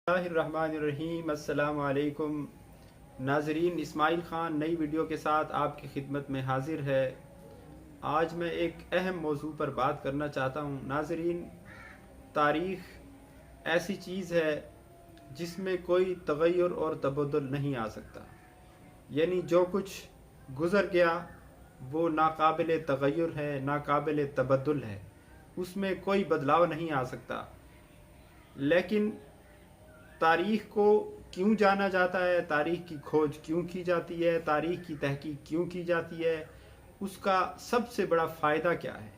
बिस्मिल्लाहिर्रहमानिर्रहीम। अस्सलाम वालेकुम नाजरीन, इस्माइल ख़ान नई वीडियो के साथ आपकी खिदमत में हाजिर है। आज मैं एक अहम मौजू पर बात करना चाहता हूँ। नाजरीन, तारीख़ ऐसी चीज़ है जिसमें कोई तग़य्युर और तबद्दुल नहीं आ सकता। यानी जो कुछ गुज़र गया वो नाकाबिल तग़य्युर है, नाकाबिल तबद्दुल है, उसमें कोई बदलाव नहीं आ सकता। लेकिन तारीख़ को क्यों जाना जाता है, तारीख़ की खोज क्यों की जाती है, तारीख़ की तहकीक क्यों की जाती है, उसका सबसे बड़ा फ़ायदा क्या है?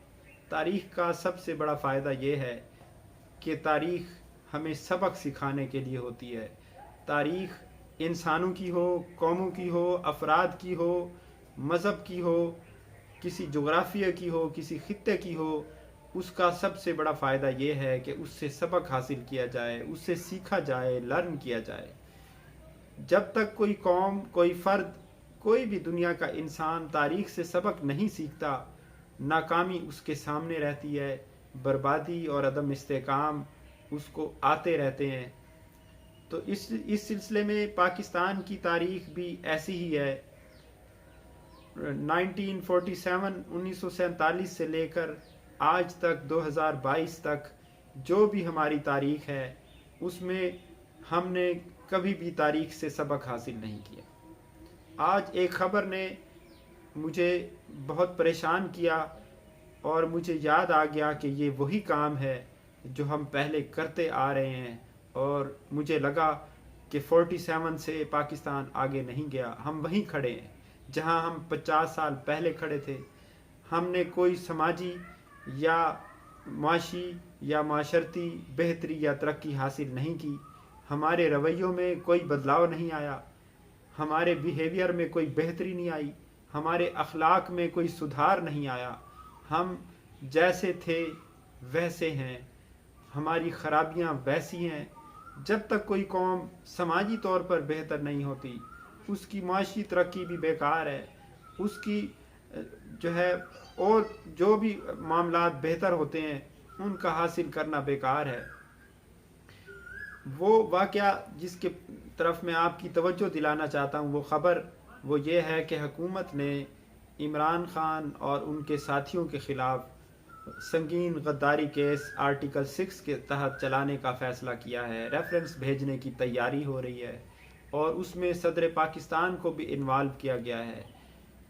तारीख़ का सबसे बड़ा फ़ायदा ये है कि तारीख़ हमें सबक सिखाने के लिए होती है। तारीख़ इंसानों की हो, कौमों की हो, अफराद की हो, मज़हब की हो, किसी जोग्राफिया की हो, किसी खित्ते की हो, उसका सबसे बड़ा फ़ायदा ये है कि उससे सबक हासिल किया जाए, उससे सीखा जाए, लर्न किया जाए। जब तक कोई कौम, कोई फ़र्द, कोई भी दुनिया का इंसान तारीख़ से सबक नहीं सीखता, नाकामी उसके सामने रहती है, बर्बादी और अदम इस्तेकाम उसको आते रहते हैं। तो इस सिलसिले में पाकिस्तान की तारीख़ भी ऐसी ही है। 1947 से लेकर आज तक 2022 तक जो भी हमारी तारीख़ है उसमें हमने कभी भी तारीख़ से सबक हासिल नहीं किया। आज एक ख़बर ने मुझे बहुत परेशान किया और मुझे याद आ गया कि ये वही काम है जो हम पहले करते आ रहे हैं, और मुझे लगा कि 47 से पाकिस्तान आगे नहीं गया, हम वहीं खड़े हैं जहां हम 50 साल पहले खड़े थे। हमने कोई समाजी या माशी या माशरती बेहतरी या तरक्की हासिल नहीं की। हमारे रवैयों में कोई बदलाव नहीं आया, हमारे बिहेवियर में कोई बेहतरी नहीं आई, हमारे अखलाक में कोई सुधार नहीं आया। हम जैसे थे वैसे हैं, हमारी ख़राबियाँ वैसी हैं। जब तक कोई कौम समाजी तौर पर बेहतर नहीं होती, उसकी माशी तरक्की भी बेकार है, उसकी जो है और जो भी मामलात बेहतर होते हैं उनका हासिल करना बेकार है। वो वाक़या जिसके तरफ मैं आपकी तवज्जो दिलाना चाहता हूँ, वो ख़बर वो ये है कि हुकूमत ने इमरान ख़ान और उनके साथियों के ख़िलाफ़ संगीन गद्दारी केस आर्टिकल 6 के तहत चलाने का फ़ैसला किया है। रेफरेंस भेजने की तैयारी हो रही है और उसमें सदर पाकिस्तान को भी इन्वॉल्व किया गया है।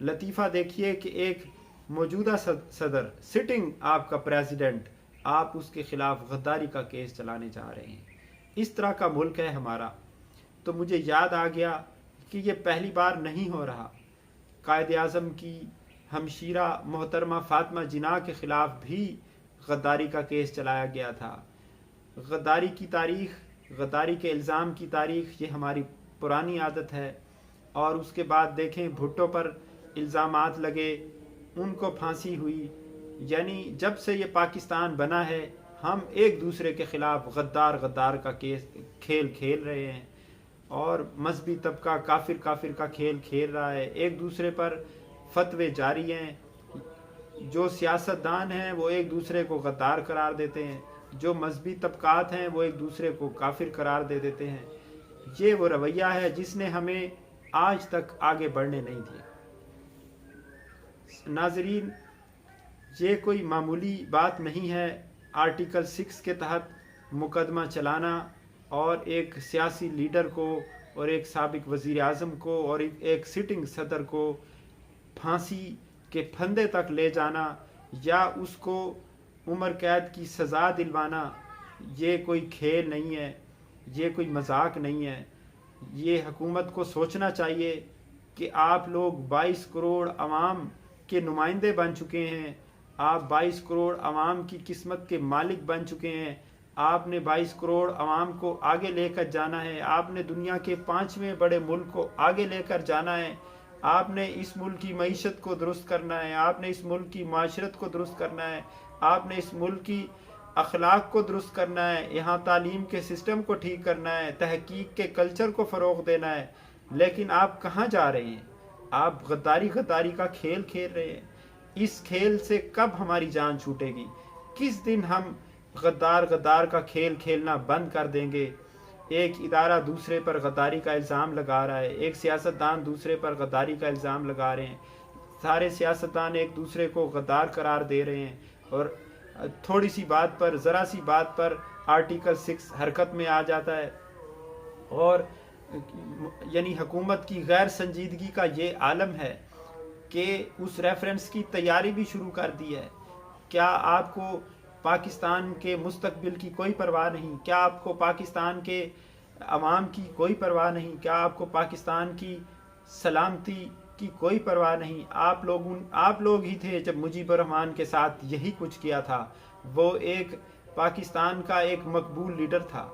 लतीफ़ा देखिए कि एक मौजूदा सदर, सिटिंग आपका प्रेसिडेंट, आप उसके ख़िलाफ़ गद्दारी का केस चलाने जा रहे हैं। इस तरह का मुल्क है हमारा। तो मुझे याद आ गया कि ये पहली बार नहीं हो रहा। कायद-ए-आज़म की हमशीरा मोहतरमा फ़ातिमा जिन्ना के ख़िलाफ़ भी गद्दारी का केस चलाया गया था। गद्दारी की तारीख़, गद्दारी के इल्ज़ाम की तारीख़ ये हमारी पुरानी आदत है। और उसके बाद देखें, भुट्टो पर इल्ज़ामात लगे, उनको फांसी हुई। यानी जब से ये पाकिस्तान बना है हम एक दूसरे के ख़िलाफ़ गद्दार का केस खेल खेल रहे हैं, और मजहबी तबका काफिर का खेल खेल रहा है। एक दूसरे पर फतवे जारी हैं। जो सियासतदान हैं वो एक दूसरे को गद्दार करार देते हैं, जो मजहबी तबकात हैं वो एक दूसरे को काफिर करार दे देते हैं। ये वो रवैया है जिसने हमें आज तक आगे बढ़ने नहीं दिया। नाजरीन, ये कोई मामूली बात नहीं है आर्टिकल 6 के तहत मुकदमा चलाना और एक सियासी लीडर को और एक साबिक वज़ीर आज़म को और एक सिटिंग सदर को फांसी के फंदे तक ले जाना या उसको उम्र कैद की सज़ा दिलवाना। ये कोई खेल नहीं है, ये कोई मजाक नहीं है। ये हुकूमत को सोचना चाहिए कि आप लोग 22 करोड़ अवाम के नुमाइंदे बन चुके हैं, आप 22 करोड़ अवाम की किस्मत के मालिक बन चुके हैं। आपने 22 करोड़ अवाम को आगे लेकर जाना है, आपने दुनिया के 5वें बड़े मुल्क को आगे लेकर जाना है, आपने इस मुल्क की मईशत को दुरुस्त करना है, आपने इस मुल्क की माशरत को दुरुस्त करना है, आपने इस मुल्क की अखलाक को दुरुस्त करना है, यहाँ तालीम के सिस्टम को ठीक करना है, तहकीक के कल्चर को फ़रोग़ देना है। लेकिन आप कहाँ जा रहे हैं? आप गद्दारी का खेल खेल रहे हैं। इस खेल से कब हमारी जान छूटेगी? किस दिन हम गद्दार का खेल खेलना बंद कर देंगे? ایک ادارہ دوسرے پر غداری کا الزام لگا رہا ہے، ایک سیاستدان دوسرے پر غداری کا الزام لگا رہے ہیں، سارے سیاستدان ایک دوسرے کو غدار قرار دے رہے ہیں، اور تھوڑی سی بات پر، ذرا سی بات پر آرٹیکل 6 حرکت میں آ جاتا ہے، اور یعنی حکومت کی غیر سنجیدگی کا یہ عالم ہے کہ اس ریفرنس کی تیاری بھی شروع کر دی ہے۔ کیا آپ کو پاکستان کے مستقبل کی کوئی پرواہ نہیں؟ کیا آپ کو پاکستان کے عوام کی کوئی پرواہ نہیں؟ کیا آپ کو پاکستان کی سلامتی کی کوئی پرواہ نہیں؟ آپ لوگ ہی تھے جب مجیب الرحمان کے ساتھ یہی کچھ کیا تھا۔ وہ ایک پاکستان کا ایک مقبول لیڈر تھا۔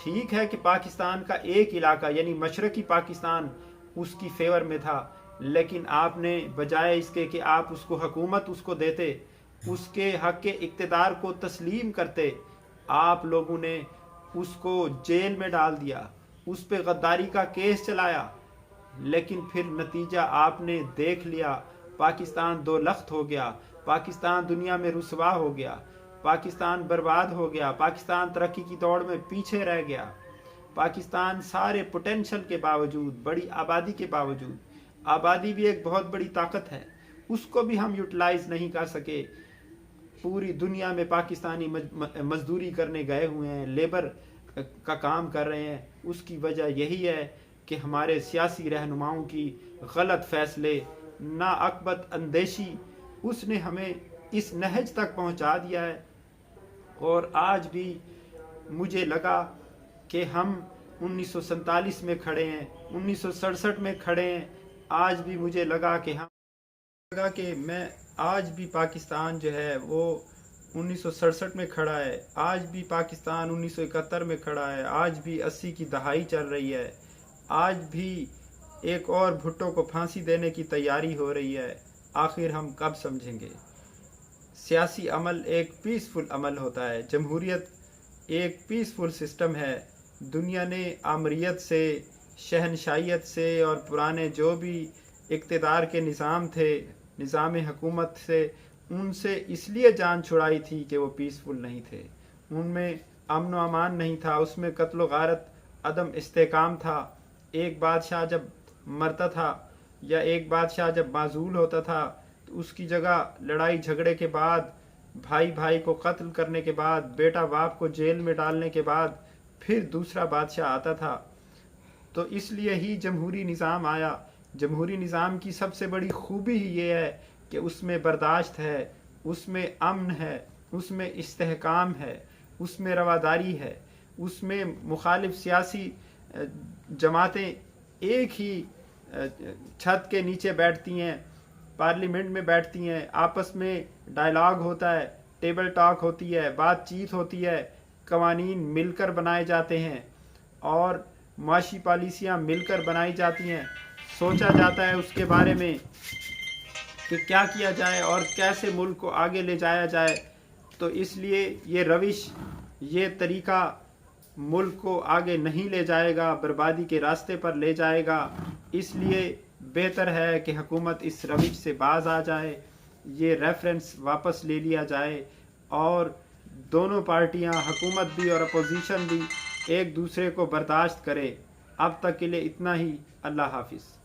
ٹھیک ہے کہ پاکستان کا ایک علاقہ یعنی مشرقی پاکستان اس کی فیور میں تھا، لیکن آپ نے بجائے اس کے کہ آپ اس کو حکومت اس کو دیتے، اس کے حق کے اقتدار کو تسلیم کرتے، آپ لوگوں نے اس کو جیل میں ڈال دیا، اس پہ غداری کا کیس چلایا، لیکن پھر نتیجہ آپ نے دیکھ لیا۔ پاکستان دو لخت ہو گیا، پاکستان دنیا میں رسوا ہو گیا، پاکستان برباد ہو گیا، پاکستان ترقی کی دوڑ میں پیچھے رہ گیا، پاکستان سارے پوٹینشل کے باوجود، بڑی آبادی کے باوجود، آبادی بھی ایک بہت بڑی طاقت ہے، اس کو بھی ہم یوٹیلائز نہیں کر سکے۔ پوری دنیا میں پاکستانی مزدوری کرنے گئے ہوئے ہیں، لیبر کا کام کر رہے ہیں۔ اس کی وجہ یہی ہے کہ ہمارے سیاسی رہنماؤں کی غلط فیصلے، ناعقبت اندیشی، اس نے ہمیں اس نہج تک پہنچا دیا ہے۔ اور آج بھی مجھے لگا کہ ہم 1947 میں کھڑے ہیں، 1967 میں کھڑے ہیں، آج بھی مجھے لگا کہ میں آج بھی پاکستان جو ہے وہ 1967 میں کھڑا ہے، آج بھی پاکستان 1971 میں کھڑا ہے، آج بھی 80 کی دہائی چل رہی ہے، آج بھی ایک اور بھٹو کو پھانسی دینے کی تیاری ہو رہی ہے۔ آخر ہم کب سمجھیں گے؟ سیاسی عمل ایک پیسفل عمل ہوتا ہے، جمہوریت ایک پیسفل سسٹم ہے۔ دنیا نے آمریت سے، شہنشاہیت سے اور پرانے جو بھی اقتدار کے نظام تھے، نظام حکومت سے، ان سے اس لیے جان چھڑائی تھی کہ وہ پیسفل نہیں تھے، ان میں امن و امان نہیں تھا، اس میں قتل و غارت، عدم استحکام تھا۔ ایک بادشاہ جب مرتا تھا یا ایک بادشاہ جب معزول ہوتا تھا تو اس کی جگہ لڑائی جھگڑے کے بعد، بھائی بھائی کو قتل کرنے کے بعد، بیٹا باپ کو جیل میں ڈالنے کے بعد پھر دوسرا بادشاہ آتا تھا۔ تو اس لیے ہی جمہوری نظام آیا۔ جمہوری نظام کی سب سے بڑی خوبی ہی یہ ہے کہ اس میں برداشت ہے، اس میں امن ہے، اس میں استحکام ہے، اس میں رواداری ہے، اس میں مخالف سیاسی جماعتیں ایک ہی چھت کے نیچے بیٹھتی ہیں، پارلیمنٹ میں بیٹھتی ہیں، آپس میں ڈائلاگ ہوتا ہے، ٹیبل ٹاک ہوتی ہے، بات چیت ہوتی ہے، قوانین مل کر بنائے جاتے ہیں اور معاشی پالیسیاں مل کر بنائی جاتی ہیں، سوچا جاتا ہے اس کے بارے میں کہ کیا کیا جائے اور کیسے ملک کو آگے لے جایا جائے۔ تو اس لیے یہ روش، یہ طریقہ ملک کو آگے نہیں لے جائے گا، بربادی کے راستے پر لے جائے گا۔ اس لیے بہتر ہے کہ حکومت اس روش سے باز آ جائے، یہ ریفرنس واپس لے لیا جائے اور دونوں پارٹیاں، حکومت بھی اور اپوزیشن بھی، ایک دوسرے کو برداشت کرے۔ اب تک کے لیے اتنا ہی۔ اللہ حافظ۔